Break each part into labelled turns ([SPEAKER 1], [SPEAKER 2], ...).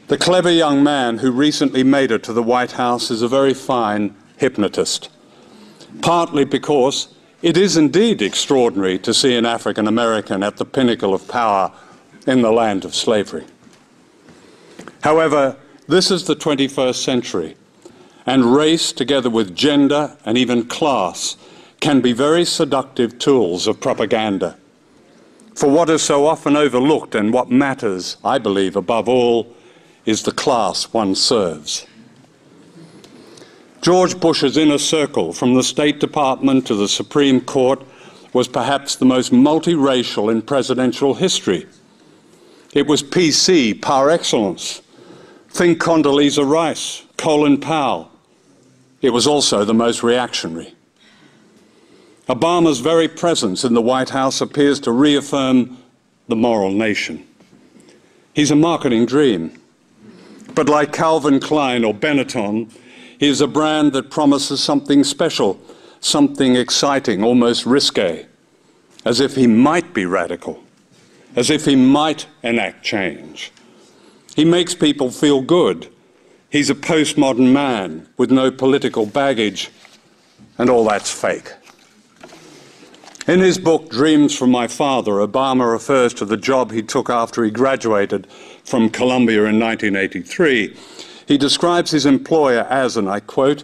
[SPEAKER 1] The clever young man who recently made it to the White House is a very fine hypnotist, partly because it is indeed extraordinary to see an African American at the pinnacle of power in the land of slavery. However, this is the 21st century, and race, together with gender and even class, can be very seductive tools of propaganda. For what is so often overlooked and what matters, I believe, above all, is the class one serves. George Bush's inner circle, from the State Department to the Supreme Court, was perhaps the most multiracial in presidential history. It was PC par excellence. Think Condoleezza Rice, Colin Powell. It was also the most reactionary. Obama's very presence in the White House appears to reaffirm the moral nation. He's a marketing dream. But like Calvin Klein or Benetton, he is a brand that promises something special, something exciting, almost risque, as if he might be radical, as if he might enact change. He makes people feel good. He's a postmodern man with no political baggage, and all that's fake. In his book, Dreams from My Father, Obama refers to the job he took after he graduated from Columbia in 1983. He describes his employer as, and I quote,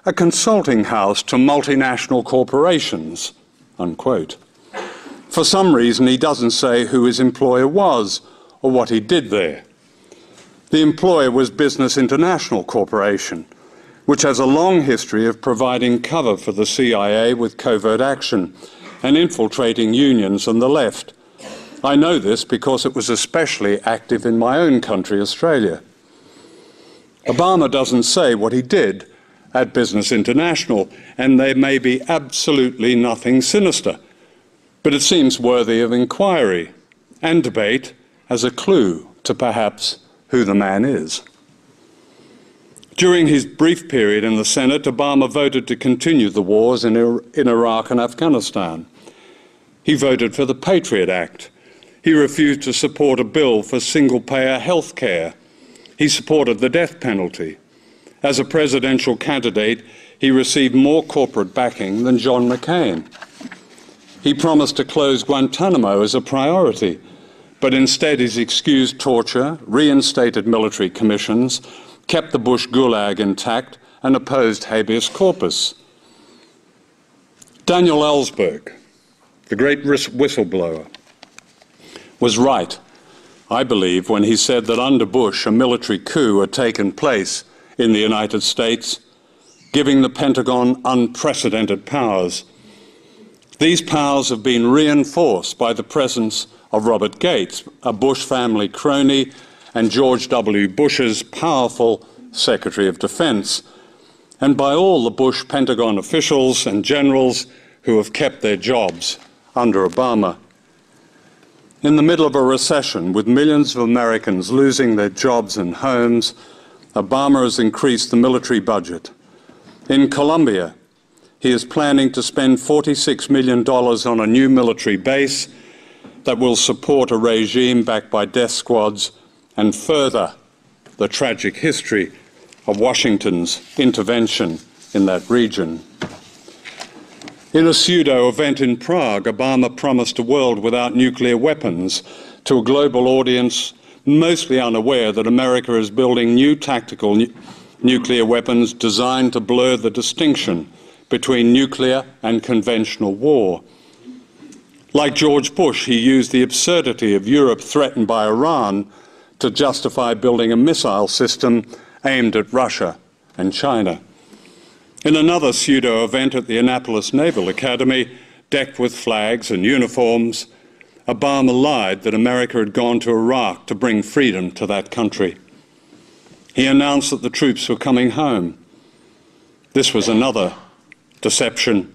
[SPEAKER 1] a consulting house to multinational corporations, unquote. For some reason, he doesn't say who his employer was or what he did there. The employer was Business International Corporation, which has a long history of providing cover for the CIA with covert action and infiltrating unions and the left. I know this because it was especially active in my own country, Australia. Obama doesn't say what he did at Business International, and there may be absolutely nothing sinister, but it seems worthy of inquiry and debate as a clue to perhaps who the man is. During his brief period in the Senate, Obama voted to continue the wars in Iraq and Afghanistan. He voted for the Patriot Act. He refused to support a bill for single-payer health care. He supported the death penalty. As a presidential candidate, he received more corporate backing than John McCain. He promised to close Guantanamo as a priority, but instead he's excused torture, reinstated military commissions, kept the Bush Gulag intact, and opposed habeas corpus. Daniel Ellsberg, the great whistleblower, was right, I believe, when he said that under Bush a military coup had taken place in the United States, giving the Pentagon unprecedented powers. These powers have been reinforced by the presence of Robert Gates, a Bush family crony, and George W. Bush's powerful Secretary of Defense, and by all the Bush Pentagon officials and generals who have kept their jobs under Obama. In the middle of a recession, with millions of Americans losing their jobs and homes, Obama has increased the military budget. In Colombia, he is planning to spend $46 million on a new military base that will support a regime backed by death squads and further the tragic history of Washington's intervention in that region. In a pseudo event in Prague, Obama promised a world without nuclear weapons to a global audience mostly unaware that America is building new tactical nuclear weapons designed to blur the distinction between nuclear and conventional war. Like George Bush, he used the absurdity of Europe threatened by Iran to justify building a missile system aimed at Russia and China. In another pseudo-event at the Annapolis Naval Academy, decked with flags and uniforms, Obama lied that America had gone to Iraq to bring freedom to that country. He announced that the troops were coming home. This was another deception.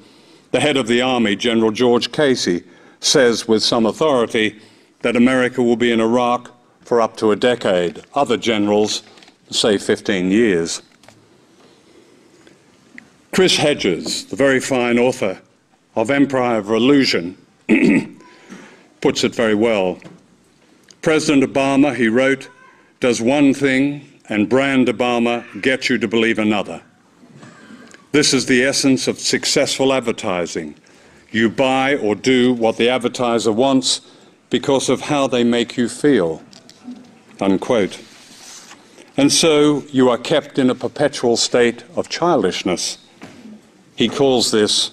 [SPEAKER 1] The head of the Army, General George Casey, says with some authority that America will be in Iraq for up to a decade. Other generals say 15 years. Chris Hedges, the very fine author of Empire of Illusion, puts it very well. President Obama, he wrote, does one thing and brand Obama gets you to believe another. This is the essence of successful advertising. You buy or do what the advertiser wants because of how they make you feel." Unquote. And so you are kept in a perpetual state of childishness. He calls this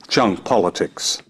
[SPEAKER 1] junk politics.